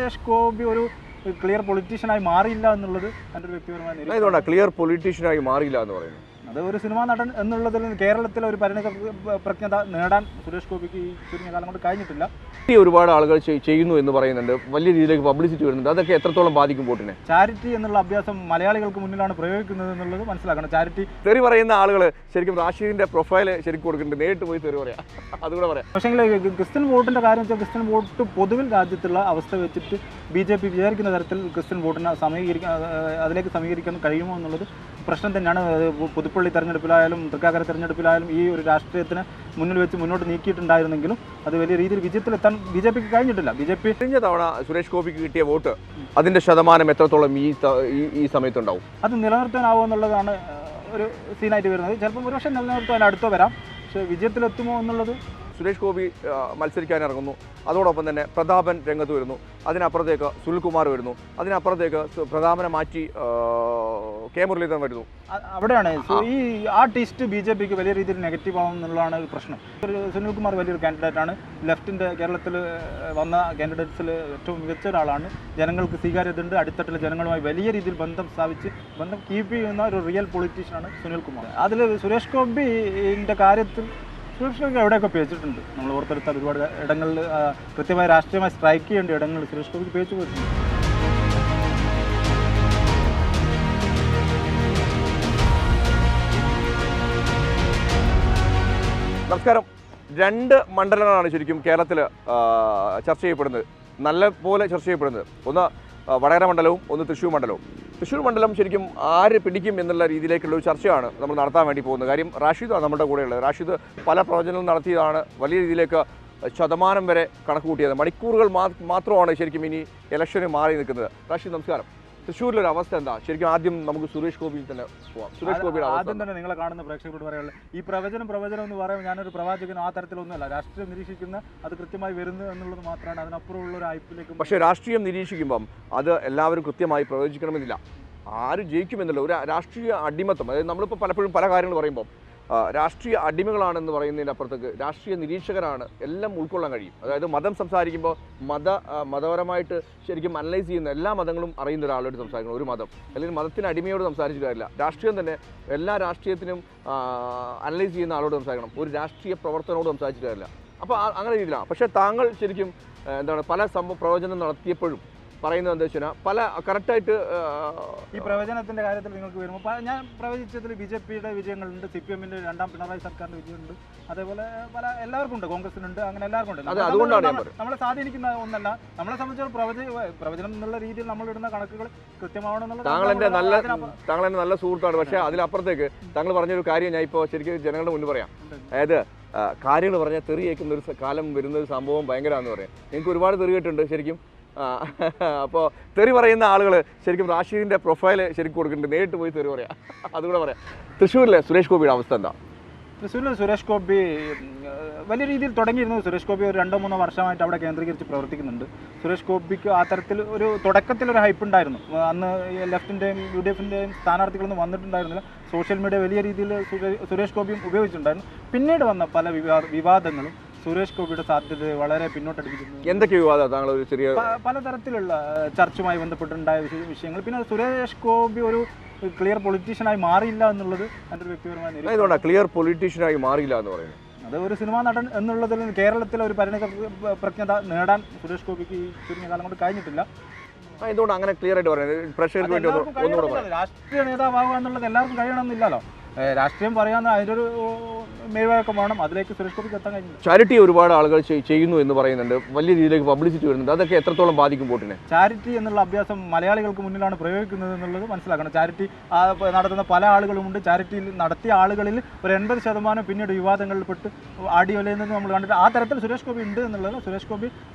സുരേഷ് ഗോപി ഒരു ക്ലിയർ പൊളിറ്റീഷ്യനായി മാറിയില്ല എന്നുള്ളത് എൻ്റെ ഒരു വ്യക്തിപരമായ ക്ലിയർ പൊളിറ്റീഷ്യനായി മാറിയില്ല എന്ന് പറയുന്നത്. അത് ഒരു സിനിമാ നടൻ എന്നുള്ളതിൽ കേരളത്തിലെ ഒരു പരിണിത പ്രജ്ഞത നേടാൻ സുരേഷ് ഗോപിക്ക് ഈ ചുരുങ്ങിയ കാലം കൊണ്ട് കഴിഞ്ഞിട്ടില്ല. ഒരുപാട് ആളുകൾ ചെയ്യുന്നു എന്ന് പറയുന്നുണ്ട്, വലിയ രീതിയിലേക്ക് പബ്ലിസിറ്റി വരുന്നുണ്ട്. അതൊക്കെ എത്രത്തോളം ബാധിക്കും വോട്ടിനെ? ചാരിറ്റി എന്നുള്ള അഭ്യാസം മലയാളികൾക്ക് മുന്നിലാണ് പ്രയോഗിക്കുന്നത് എന്നുള്ളത് മനസ്സിലാക്കണം. ചാരിറ്റി തെറി പറയുന്ന ആളുകൾ ശരിക്കും റാഷിദിന്റെ പ്രൊഫൈൽ ശരിക്കും കൊടുക്കുന്നുണ്ട്, നേരിട്ട് പോയി തെറി പറയാം, അതുകൂടെ പറയാം. പക്ഷേ ക്രിസ്ത്യൻ വോട്ടിന്റെ കാര്യം വെച്ചാൽ ക്രിസ്ത്യൻ വോട്ട് പൊതുവിൽ രാജ്യത്തുള്ള അവസ്ഥ വെച്ചിട്ട് BJP വിചാരിക്കുന്ന തരത്തിൽ ക്രിസ്ത്യൻ വോട്ടിനെ അതിലേക്ക് സമീകരിക്കാൻ കഴിയുമോ എന്നുള്ളത് പ്രശ്നം തന്നെയാണ്. പുതുപ്പള്ളി തെരഞ്ഞെടുപ്പിലായാലും തൃക്കാക്കര തെരഞ്ഞെടുപ്പിലായാലും ഈ ഒരു രാഷ്ട്രീയത്തിന് മുന്നിൽ വെച്ച് മുന്നോട്ട് നീക്കിയിട്ടുണ്ടായിരുന്നെങ്കിലും അത് വലിയ രീതിയിൽ വിജയത്തിലെത്താൻ BJPക്ക് കഴിഞ്ഞിട്ടില്ല. BJP കഴിഞ്ഞ തവണ സുരേഷ് ഗോപിക്ക് കിട്ടിയ വോട്ട് അതിന്റെ ശതമാനം എത്രത്തോളം ഈ സമയത്തുണ്ടാവും? അത് നിലനിർത്താനാവോ എന്നുള്ളതാണ് ഒരു സീനായിട്ട് വരുന്നത്. ചിലപ്പോൾ ഒരുപക്ഷെ നിലനിർത്താൻ അടുത്തോ വരാം, പക്ഷേ വിജയത്തിലെത്തുമോ എന്നുള്ളത്. സുരേഷ് ഗോപി മത്സരിക്കാൻ ഇറങ്ങുന്നു, അതോടൊപ്പം തന്നെ പ്രതാപൻ രംഗത്ത് വരുന്നു, അതിനപ്പുറത്തേക്ക് സുനിൽകുമാർ വരുന്നു, അതിനപ്പുറത്തേക്ക് പ്രതാപനെ മാറ്റി കെ മുരളീധരൻ വരുന്നു. അവിടെയാണ് ഈ ആ ടെസ്റ്റ് BJPക്ക് വലിയ രീതിയിൽ നെഗറ്റീവ് ആവും എന്നുള്ളതാണ് പ്രശ്നം. സുനിൽകുമാർ വലിയൊരു കാൻഡിഡേറ്റാണ്, ലെഫ്റ്റിൻ്റെ കേരളത്തിൽ വന്ന കാൻഡിഡേറ്റ്സിൽ ഏറ്റവും മികച്ച ഒരാളാണ്. ജനങ്ങൾക്ക് സ്വീകാര്യതയുണ്ട്, അടിത്തട്ടിലെ ജനങ്ങളുമായി വലിയ രീതിയിൽ ബന്ധം കീപ്പ് ചെയ്യുന്ന ഒരു റിയൽ പൊളിറ്റീഷ്യനാണ് സുനിൽകുമാർ. അതിൽ സുരേഷ് ഗോപിൻ്റെ കാര്യത്തിൽ സുരേഷ് ഗോപി എവിടെയൊക്കെ പേച്ചിട്ടുണ്ട്. നമ്മൾ ഓർത്തെടുത്താൽ ഒരുപാട് ഇടങ്ങളിൽ കൃത്യമായി രാഷ്ട്രീയമായി സ്ട്രൈക്ക് ചെയ്യേണ്ട ഇടങ്ങളിൽ സുരേഷ് ഗോപിക്ക് പേച്ച് പോയിട്ടുണ്ട്. നമസ്കാരം. 2 മണ്ഡലങ്ങളാണ് ശരിക്കും കേരളത്തിൽ ചർച്ച ചെയ്യപ്പെടുന്നത്, നല്ല പോലെ ചർച്ച ചെയ്യപ്പെടുന്നത്. ഒന്ന് വടകര മണ്ഡലവും ഒന്ന് തൃശ്ശൂർ മണ്ഡലവും. തൃശ്ശൂർ മണ്ഡലം ശരിക്കും ആര് പിടിക്കും എന്നുള്ള രീതിയിലേക്കുള്ള ഒരു ചർച്ചയാണ് നമ്മൾ നടത്താൻ വേണ്ടി പോകുന്നത്. കാര്യം റാഷിദാണ് നമ്മുടെ കൂടെയുള്ളത്. റാഷിദ് പല പ്രവചനങ്ങളും നടത്തിയതാണ്, വലിയ രീതിയിലേക്ക് ശതമാനം വരെ കണക്ക് കൂട്ടിയത്. മണിക്കൂറുകൾ മാത്രമാണ് ശരിക്കും ഇനി ഇലക്ഷന് മാറി നിൽക്കുന്നത്. റാഷിദ് നമസ്കാരം. തൃശ്ശൂരിലൊരു അവസ്ഥ എന്താ ശരിക്കും? ആദ്യം നമുക്ക് സുരേഷ് ഗോപിയിൽ തന്നെ പോവാം. സുരേഷ് ഗോപിയുടെ ആദ്യം തന്നെ നിങ്ങളെ കാണുന്ന പ്രേക്ഷകരോട് പറയാനുള്ളത്, ഈ പ്രവചനം എന്ന് പറയുമ്പോൾ ഞാനൊരു പ്രവാചകനും ആ തരത്തിലൊന്നുമല്ല. രാഷ്ട്രീയം നിരീക്ഷിക്കുന്ന അത് കൃത്യമായി വരുന്നു എന്നുള്ളത് മാത്രമാണ്. അതിനപ്പുറമുള്ള ഒരു ഐപ്പിലേക്ക്. പക്ഷേ രാഷ്ട്രീയം നിരീക്ഷിക്കുമ്പം അത് എല്ലാവരും കൃത്യമായി പ്രവചിക്കണമെന്നില്ല. ആര് ജയിക്കുമെന്നുള്ള ഒരു രാഷ്ട്രീയ അടിമത്തം, അതായത് നമ്മളിപ്പോൾ പലപ്പോഴും പല കാര്യങ്ങൾ പറയുമ്പോൾ രാഷ്ട്രീയ അടിമകളാണെന്ന് പറയുന്നതിൻ്റെ അപ്പുറത്തേക്ക് രാഷ്ട്രീയ നിരീക്ഷകരാണ് എല്ലാം ഉൾക്കൊള്ളാൻ കഴിയും. അതായത് മതം സംസാരിക്കുമ്പോൾ മതപരമായിട്ട് ശരിക്കും അനലൈസ് ചെയ്യുന്ന എല്ലാ മതങ്ങളും അറിയുന്ന ഒരാളോട് സംസാരിക്കണം. ഒരു മതം അല്ലെങ്കിൽ മതത്തിന് അടിമയോട് സംസാരിച്ചിട്ട് കാര്യമില്ല. രാഷ്ട്രീയം തന്നെ എല്ലാ രാഷ്ട്രീയത്തിനും അനലൈസ് ചെയ്യുന്ന ആളോട് സംസാരിക്കണം, ഒരു രാഷ്ട്രീയ പ്രവർത്തനോട് സംസാരിച്ചിട്ട് കാര്യമില്ല. അപ്പോൾ അങ്ങനെ രീതിയിലാണ്. പക്ഷേ താങ്കൾ ശരിക്കും പല പ്രവചനം നടത്തിയപ്പോഴും പറയുന്നത് എന്താ വെച്ചാൽ പല കറക്റ്റായിട്ട് ഈ പ്രവചനത്തിൻ്റെ കാര്യത്തിൽ നിങ്ങൾക്ക് വരുമ്പോൾ ഞാൻ പ്രവചിച്ചതിൽ BJPയുടെ വിജയങ്ങളുണ്ട്, CPMൻ്റെ 2ാം പിണറായി സർക്കാരിൻ്റെ വിജയമുണ്ട്, അതേപോലെ പല എല്ലാവർക്കും ഉണ്ട്, കോൺഗ്രസിനുണ്ട്, അങ്ങനെ എല്ലാവർക്കും ഉണ്ട്. അതുകൊണ്ടാണ് നമ്മളെ സ്വാധീനിക്കുന്ന ഒന്നല്ല. നമ്മളെ സംബന്ധിച്ചിടത്തോളം പ്രവചനം എന്നുള്ള രീതിയിൽ നമ്മളിടുന്ന കണക്കുകൾ കൃത്യമാവണമെന്നുള്ളത്. താങ്കൾ എൻ്റെ നല്ല സുഹൃത്താണ്. പക്ഷേ അതിലപ്പുറത്തേക്ക് താങ്കൾ പറഞ്ഞൊരു കാര്യം ഞാൻ ഇപ്പോൾ ശരിക്കും ജനങ്ങളുടെ മുന്നിൽ പറയാം. അതായത് കാര്യങ്ങൾ പറഞ്ഞാൽ തെറി കേൾക്കുന്ന ഒരു കാലം വരുന്ന ഒരു സംഭവം ഭയങ്കരമാണെന്ന് പറയാം. നിങ്ങൾക്ക് ഒരുപാട് തെറി കേട്ടിട്ടുണ്ട് ശരിക്കും. അപ്പോൾ തെറി പറയുന്ന ആളുകൾ ശരിക്കും റാഷിദിന്റെ പ്രൊഫൈൽ ശരിക്കും കൊടുക്കുന്നുണ്ട്, നേരിട്ട് പോയി തെറി പറയാം, അതുകൂടെ പറയാം. തൃശ്ശൂരിലെ സുരേഷ് ഗോപിയുടെ അവസ്ഥ എന്താ? തൃശ്ശൂരിൽ സുരേഷ് ഗോപി വലിയ രീതിയിൽ തുടങ്ങിയിരുന്നത്. സുരേഷ് ഗോപി ഒരു 2-3 വർഷമായിട്ട് അവിടെ കേന്ദ്രീകരിച്ച് പ്രവർത്തിക്കുന്നുണ്ട്. സുരേഷ് ഗോപിക്ക് ആ തരത്തിൽ ഒരു തുടക്കത്തിലൊരു ഹൈപ്പ് ഉണ്ടായിരുന്നു. അന്ന് ലെഫ്റ്റിൻ്റെയും UDFൻ്റെയും സ്ഥാനാർത്ഥികളൊന്നും വന്നിട്ടുണ്ടായിരുന്നില്ല. സോഷ്യൽ മീഡിയ വലിയ രീതിയിൽ സുരേഷ് ഗോപിയും ഉപയോഗിച്ചിട്ടുണ്ടായിരുന്നു. പിന്നീട് വന്ന പല വിവാദങ്ങളും സുരേഷ് ഗോപിയുടെ സാധ്യത വളരെ പിന്നോട്ടടിപ്പിക്കുന്നു. എന്തൊക്കെ വിവാദം താങ്കൾ ഒരു ചെറിയ പലതരത്തിലുള്ള ചർച്ചുമായി ബന്ധപ്പെട്ടുണ്ടായ വിഷയങ്ങൾ. പിന്നെ സുരേഷ് ഗോപി ഒരു ക്ലിയർ പൊളിറ്റീഷ്യനായി മാറിയില്ല എന്നുള്ളത് എൻ്റെ ഒരു വ്യക്തിപരമായ ക്ലിയർ പൊളിറ്റീഷ്യനായി മാറിയില്ല എന്ന് പറയുന്നത്. അത് ഒരു സിനിമാ നടൻ എന്നുള്ളതിൽ കേരളത്തിലെ ഒരു പരിണിത പ്രജ്ഞത നേടാൻ സുരേഷ് ഗോപിക്ക് ഈ ചുരുങ്ങിയ കാലം കൊണ്ട് കഴിഞ്ഞിട്ടില്ല. എന്തുകൊണ്ട് അങ്ങനെ ക്ലിയർ ആയിട്ട് പറയുന്നത്? രാഷ്ട്രീയ നേതാവാകുക എന്നുള്ളത് എല്ലാവർക്കും കഴിയണമെന്നില്ലല്ലോ. രാഷ്ട്രീയം പറയാൻ അതിനൊരു മേൽവഴക്കം വേണം. അതിലേക്ക് സുരേഷ് ഗോപിക്ക് എത്താൻ കഴിഞ്ഞില്ല. ചാരിറ്റി ഒരുപാട് ആളുകൾ ചെയ്യുന്നു എന്ന് പറയുന്നുണ്ട്, വലിയ രീതിയിലേക്ക് പബ്ലിസിറ്റി വരുന്നുണ്ട്. അതൊക്കെ എത്രത്തോളം ബാധിക്കും വോട്ടിനെ? ചാരിറ്റി എന്നുള്ള അഭ്യാസം മലയാളികൾക്ക് മുന്നിലാണ് പ്രയോഗിക്കുന്നത് എന്നുള്ളത് മനസ്സിലാക്കണം. ചാരിറ്റി നടത്തുന്ന പല ആളുകളുമുണ്ട്. ചാരിറ്റിയിൽ നടത്തിയ ആളുകളിൽ ഒരു 80% പിന്നീട് വിവാദങ്ങളിൽപ്പെട്ട് ആടിയൊലയുന്നത് നമ്മൾ കണ്ടിട്ട് ആ തരത്തിൽ സുരേഷ് ഗോപി ഉണ്ട് എന്നുള്ളത്. സുരേഷ് ഗോപി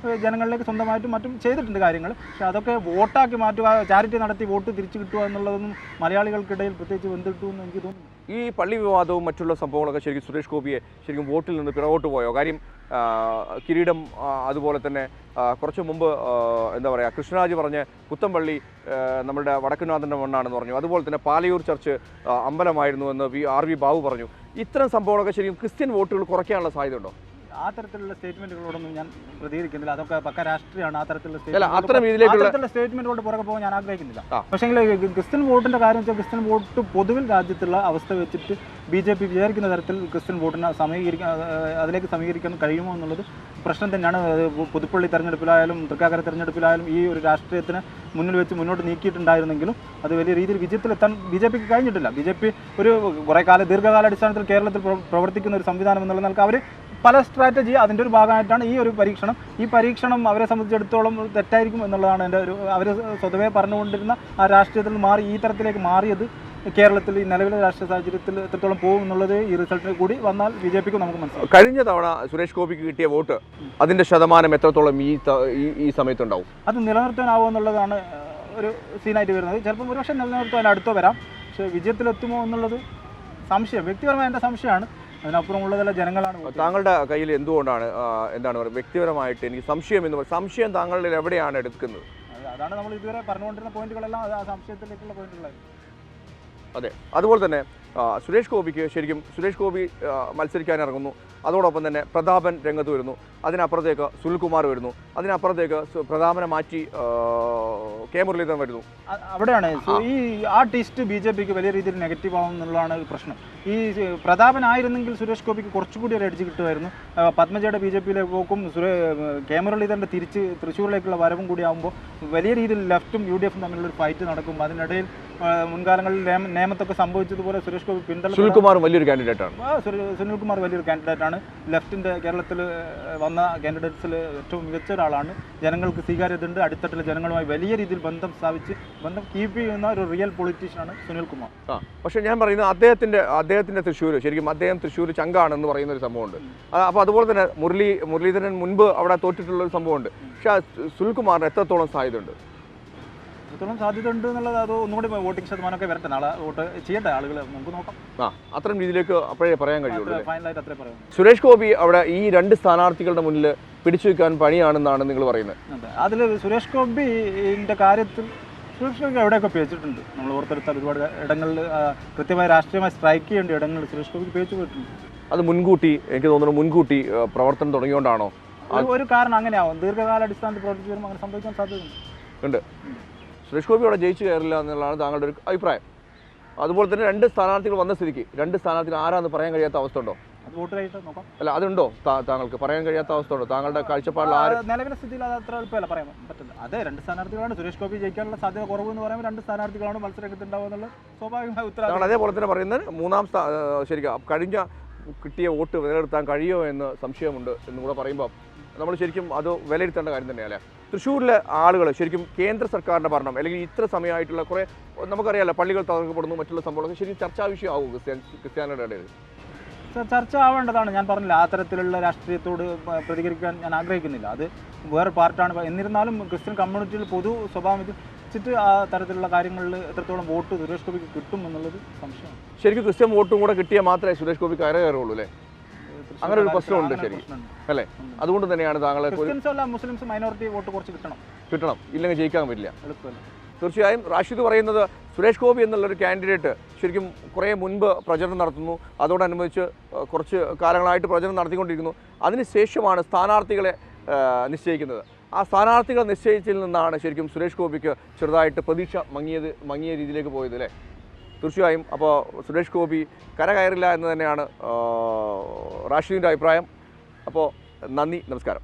ജനങ്ങളിലേക്ക് സ്വന്തമായിട്ടും മറ്റും ചെയ്തിട്ടുണ്ട് കാര്യങ്ങൾ. പക്ഷെ അതൊക്കെ വോട്ടാക്കി മാറ്റുക, ചാരിറ്റി നടത്തി വോട്ട് തിരിച്ചു കിട്ടുക എന്നുള്ളതൊന്നും മലയാളികൾക്കിടയിൽ പ്രത്യേകിച്ച് ബന്ധിട്ടുമെന്ന് എനിക്ക് തോന്നുന്നു. ഈ പള്ളി വിവാദവും മറ്റുള്ള സംഭവങ്ങളൊക്കെ ശരിക്കും സുരേഷ് ഗോപിയെ ശരിക്കും വോട്ടിൽ നിന്ന് പിറകോട്ട് പോയോ? കാര്യം കിരീടം, അതുപോലെ തന്നെ കുറച്ച് മുമ്പ് എന്താ പറയുക, കൃഷ്ണരാജ് പറഞ്ഞ് പുത്തമ്പള്ളി നമ്മുടെ വടക്കുനാഥൻ്റെ മണ്ണാണെന്ന് പറഞ്ഞു. അതുപോലെ തന്നെ പാലയൂർ ചർച്ച് അമ്പലമായിരുന്നു എന്ന് RV ബാബു പറഞ്ഞു. ഇത്തരം സംഭവങ്ങളൊക്കെ ശരിക്കും ക്രിസ്ത്യൻ വോട്ടുകൾ കുറയ്ക്കാനുള്ള സാധ്യത ഉണ്ടോ? ആ തരത്തിലുള്ള സ്റ്റേറ്റ്മെന്റുകളോടൊന്നും ഞാൻ പ്രതികരിക്കുന്നില്ല. അതൊക്കെ പക്ക രാഷ്ട്രീയമാണ്. ആ തരത്തിലുള്ള സ്റ്റേറ്റ്മെന്റുകളുടെ പുറകെ പോകാൻ ഞാൻ ആഗ്രഹിക്കുന്നില്ല. പക്ഷേ ക്രിസ്ത്യൻ വോട്ടിന്റെ കാര്യം വെച്ചാൽ ക്രിസ്ത്യൻ വോട്ട് പൊതുവിൽ രാജ്യത്തുള്ള അവസ്ഥ വെച്ചിട്ട് BJP വിചാരിക്കുന്ന തരത്തിൽ ക്രിസ്ത്യൻ വോട്ടിനെ അതിലേക്ക് സമീകരിക്കാൻ കഴിയുമോ എന്നുള്ളത് പ്രശ്നം തന്നെയാണ്. പുതുപ്പള്ളി തെരഞ്ഞെടുപ്പിലായാലും തൃക്കാക്കര തെരഞ്ഞെടുപ്പിലായാലും ഈ ഒരു രാഷ്ട്രീയത്തിന് മുന്നിൽ വെച്ച് മുന്നോട്ട് നീക്കിയിട്ടുണ്ടായിരുന്നെങ്കിലും അത് വലിയ രീതിയിൽ വിജയത്തിലെത്താൻ BJPക്ക് കഴിഞ്ഞിട്ടില്ല. BJP ഒരു കുറേ ദീർഘകാലാടിസ്ഥാനത്തിൽ കേരളത്തിൽ പ്രവർത്തിക്കുന്ന ഒരു സംവിധാനം എന്നുള്ള നിലക്ക് അവർ പല സ്ട്രാറ്റജി അതിൻ്റെ ഒരു ഭാഗമായിട്ടാണ് ഈ ഒരു പരീക്ഷണം. ഈ പരീക്ഷണം അവരെ സംബന്ധിച്ചിടത്തോളം തെറ്റായിരിക്കും എന്നുള്ളതാണ് എൻ്റെ ഒരു അവർ സ്വതവേ പറഞ്ഞുകൊണ്ടിരുന്ന ആ രാഷ്ട്രീയത്തിൽ നിന്ന് മാറി ഈ തരത്തിലേക്ക് മാറിയത് കേരളത്തിൽ ഈ നിലവിലെ രാഷ്ട്രീയ സാഹചര്യത്തിൽ എത്രത്തോളം പോകും എന്നുള്ളത് ഈ റിസൾട്ടിൽ കൂടി വന്നാൽ BJPക്ക് നമുക്ക് മനസ്സിലാവും. കഴിഞ്ഞ തവണ സുരേഷ് ഗോപിക്ക് കിട്ടിയ വോട്ട് അതിൻ്റെ ശതമാനം എത്രത്തോളം ഈ സമയത്തുണ്ടാവും? അത് നിലനിർത്താനാവുമോ എന്നുള്ളതാണ് ഒരു സീനായിട്ട് വരുന്നത്. ചിലപ്പോൾ ഒരുപക്ഷെ നിലനിർത്താൻ അടുത്തോ വരാം. പക്ഷേ വിജയത്തിലെത്തുമോ എന്നുള്ളത് സംശയം, വ്യക്തിപരമായ എൻ്റെ സംശയമാണ്. അതിനപ്പുറമുള്ളതല്ല ജനങ്ങളാണ്. താങ്കളുടെ കയ്യിൽ എന്തുകൊണ്ടാണ് എന്താണ് പറയുക വ്യക്തിപരമായിട്ട് എനിക്ക് സംശയം എന്ന് പറയുന്നത്? സംശയം താങ്കളുടെ എവിടെയാണ് എടുക്കുന്നത്? അതാണ് നമ്മൾ ഇതുവരെ പറഞ്ഞുകൊണ്ടിരുന്ന പോയിന്റുകളെല്ലാം ആ സംശയത്തിലേക്കുള്ള പോയിന്റുകളായിരുന്നു. അതെ, അതുപോലെ തന്നെ സുരേഷ് ഗോപിക്ക് ശരിക്കും സുരേഷ് ഗോപി മത്സരിക്കാൻ ഇറങ്ങുന്നു. അതോടൊപ്പം തന്നെ പ്രതാപൻ രംഗത്ത് വരുന്നു. അതിനപ്പുറത്തേക്ക് സുനിൽകുമാർ വരുന്നു. അതിനപ്പുറത്തേക്ക് പ്രതാപനെ മാറ്റി കെ മുരളീധരൻ വരുന്നു. അവിടെയാണ് ഈ ആ ടിസ്റ്റ് BJPക്ക് വലിയ രീതിയിൽ നെഗറ്റീവ് ആവും എന്നുള്ളതാണ് പ്രശ്നം. ഈ പ്രതാപനായിരുന്നെങ്കിൽ സുരേഷ് ഗോപിക്ക് കുറച്ചുകൂടി ഒരു എഡ്ജ് കിട്ടുമായിരുന്നു. പത്മജയുടെ BJPയിലേക്ക് പോക്കും കെ മുരളീധരൻ്റെ തിരിച്ച് തൃശ്ശൂരിലേക്കുള്ള വരവും കൂടി ആകുമ്പോൾ വലിയ രീതിയിൽ ലെഫ്റ്റും UDFും തമ്മിലുള്ള ഒരു ഫൈറ്റ് നടക്കും. അതിനിടയിൽ മുൻകാലങ്ങളിൽ നിയമത്തൊക്കെ സംഭവിച്ചതുപോലെ സുരേഷ് ഗോപി സുനിൽകുമാർ വലിയൊരു കാൻഡിഡേറ്റാണ്. സുനിൽകുമാർ വലിയൊരു കാൻഡിഡേറ്റാണ്. ലെഫ്റ്റിൻ്റെ കേരളത്തിൽ വന്ന കാൻഡിഡേറ്റ്സിൽ ഏറ്റവും മികച്ച ഒരാളാണ്. ജനങ്ങൾക്ക് സ്വീകാര്യതയുണ്ട്. അടിത്തട്ടിലെ ജനങ്ങളുമായി വലിയ രീതിയിൽ ബന്ധം കീപ്പ് ചെയ്യുന്ന ഒരു റിയൽ പൊളിറ്റീഷ്യനാണ് സുനിൽകുമാർ. പക്ഷേ ഞാൻ പറയുന്നത് അദ്ദേഹത്തിൻ്റെ തൃശ്ശൂർ ശരിക്കും അദ്ദേഹം തൃശ്ശൂർ ചങ്കാണെന്ന് പറയുന്ന ഒരു സംഭവമുണ്ട്. അപ്പോൾ അതുപോലെ തന്നെ മുരളീധരൻ മുൻപ് അവിടെ തോറ്റിട്ടുള്ള ഒരു സംഭവമുണ്ട്. പക്ഷേ സുനിൽകുമാറിന് എത്രത്തോളം സാധ്യതയുണ്ട്? സാധ്യതയുണ്ട് എന്നുള്ളത് അത് ഒന്നുകൂടി വോട്ടിംഗ് ശതമാനമൊക്കെ വരട്ടെ. നാളെ വോട്ട് ചെയ്യട്ടെ ആളുകൾ, നമുക്ക് നോക്കാം. അത്രയും രീതിയിലേക്ക് അപ്പോഴേ പറയാൻ കഴിയുള്ളൂ. ഫൈനലായിട്ട് അത്രേ പറയാം. സുരേഷ് ഗോപി അവിടെ ഈ രണ്ട് സ്ഥാനാർത്ഥികളുടെ മുന്നിൽ പിടിച്ചു വെക്കാൻ പണിയാണെന്നാണ് നിങ്ങൾ പറയുന്നത്. അതെ, അതിൽ സുരേഷ് ഗോപിൻ്റെ കാര്യത്തിൽ സുരേഷ് ഗോപി എവിടെയൊക്കെ പേച്ചിട്ടുണ്ട്. നമ്മൾ ഓർത്തെടുത്താൽ ഒരുപാട് ഇടങ്ങളിൽ കൃത്യമായി രാഷ്ട്രീയമായി സ്ട്രൈക്ക് ചെയ്യേണ്ട ഇടങ്ങളിൽ സുരേഷ് ഗോപി പേച്ച് പോയിട്ടുണ്ട്. അത് മുൻകൂട്ടി എനിക്ക് തോന്നുന്നു മുൻകൂട്ടി പ്രവർത്തനം തുടങ്ങിയോണ്ടാണോ? ഒരു കാരണം അങ്ങനെയാവും. ദീർഘകാലാടിസ്ഥാനത്തിൽ പ്രവർത്തിച്ച് വരുമ്പോൾ അങ്ങനെ സംഭവിക്കാൻ സാധ്യതയുണ്ട്. സുരേഷ് ഗോപി അവിടെ ജയിച്ചു കയറില്ല എന്നുള്ളതാണ് താങ്കളുടെ ഒരു അഭിപ്രായം. അതുപോലെ തന്നെ രണ്ട് സ്ഥാനാർത്ഥികൾ വന്ന സ്ഥിതിക്ക് രണ്ട് സ്ഥാനാർത്ഥികൾ ആരാന്ന് പറയാൻ കഴിയാത്ത അവസ്ഥ ഉണ്ടോ? അല്ല, അതുണ്ടോ താങ്കൾക്ക് പറയാൻ കഴിയാത്ത അവസ്ഥ ഉണ്ടോ? താങ്കളുടെ കാഴ്ചപ്പാടിൽ നിലവിലെ സ്ഥിതിയിൽ അത് അത്ര എളുപ്പമല്ല പറയാൻ പറ്റില്ല. അതെ, രണ്ട് സ്ഥാനാർത്ഥികളാണ്. സുരേഷ് ഗോപി ജയിക്കാനുള്ള സാധ്യത കുറവ് എന്ന് പറയുമ്പോൾ രണ്ട് സ്ഥാനാർത്ഥികളാണ് മത്സരരംഗത്ത് ഉണ്ടാവുക എന്നുള്ള സ്വാഭാവികമായ ഉത്തരവാദിത്തം. അതേപോലെ തന്നെ പറയുന്നത് മൂന്നാം ശരിക്കും കഴിഞ്ഞ കിട്ടിയ വോട്ട് വിലയിരുത്താൻ കഴിയുമോ എന്ന് സംശയമുണ്ട് എന്നും കൂടെ പറയുമ്പോൾ നമ്മൾ ശരിക്കും അത് വിലയിരുത്തേണ്ട കാര്യം തന്നെയല്ലേ. തൃശ്ശൂരിലെ ആളുകൾ ശരിക്കും കേന്ദ്ര സർക്കാരിൻ്റെ ഭരണം അല്ലെങ്കിൽ ഇത്ര സമയമായിട്ടുള്ള കുറേ നമുക്കറിയാമല്ലോ പള്ളികൾ തകർക്കപ്പെടുന്നു മറ്റുള്ള സംഭവങ്ങളൊക്കെ ശരിക്കും ചർച്ചാ വിഷയമാവും ക്രിസ്ത്യാനികളുടെ ഇടയിൽ. ചർച്ച ആവേണ്ടതാണ്. ഞാൻ പറഞ്ഞില്ല, ആ തരത്തിലുള്ള രാഷ്ട്രീയത്തോട് പ്രതികരിക്കാൻ ഞാൻ ആഗ്രഹിക്കുന്നില്ല. അത് വേറെ പാർട്ടാണ്. എന്നിരുന്നാലും ക്രിസ്ത്യൻ കമ്മ്യൂണിറ്റിയിൽ പൊതു സ്വഭാവം വെച്ചിട്ട് ആ തരത്തിലുള്ള കാര്യങ്ങളിൽ എത്രത്തോളം വോട്ട് സുരേഷ് ഗോപിക്ക് കിട്ടും എന്നുള്ളത് സംശയമാണ്. ശരിക്കും ക്രിസ്ത്യൻ വോട്ടും കൂടെ കിട്ടിയാൽ മാത്രമേ സുരേഷ് ഗോപി കയറുള്ളൂ അല്ലേ? അങ്ങനെ ഒരു പ്രശ്നമുണ്ട് ശരിക്കും അല്ലേ? അതുകൊണ്ട് തന്നെയാണ് താങ്കളെ മുസ്ലിംസ് മൈനോറിറ്റി വോട്ട് കുറച്ച് കിട്ടണം, ഇല്ലെങ്കിൽ ജയിക്കാൻ പറ്റില്ല. തീർച്ചയായും റാഷിദ് പറയുന്നത് സുരേഷ് ഗോപി എന്നുള്ളൊരു കാൻഡിഡേറ്റ് ശരിക്കും കുറേ മുൻപ് പ്രചരണം നടത്തുന്നു. അതോടനുബന്ധിച്ച് കുറച്ച് കാലങ്ങളായിട്ട് പ്രചരണം നടത്തിക്കൊണ്ടിരിക്കുന്നു. അതിനുശേഷമാണ് സ്ഥാനാർത്ഥികളെ നിശ്ചയിക്കുന്നത്. ആ സ്ഥാനാർത്ഥികളെ നിശ്ചയിച്ചതിൽ നിന്നാണ് ശരിക്കും സുരേഷ് ഗോപിക്ക് ചെറുതായിട്ട് പ്രതീക്ഷ മങ്ങിയ രീതിയിലേക്ക് പോയത് അല്ലേ? തീർച്ചയായും അപ്പോൾ സുരേഷ് ഗോപി കയറില്ല എന്ന് തന്നെയാണ് റാഷിദിൻ്റെ അഭിപ്രായം. അപ്പോൾ നന്ദി, നമസ്കാരം.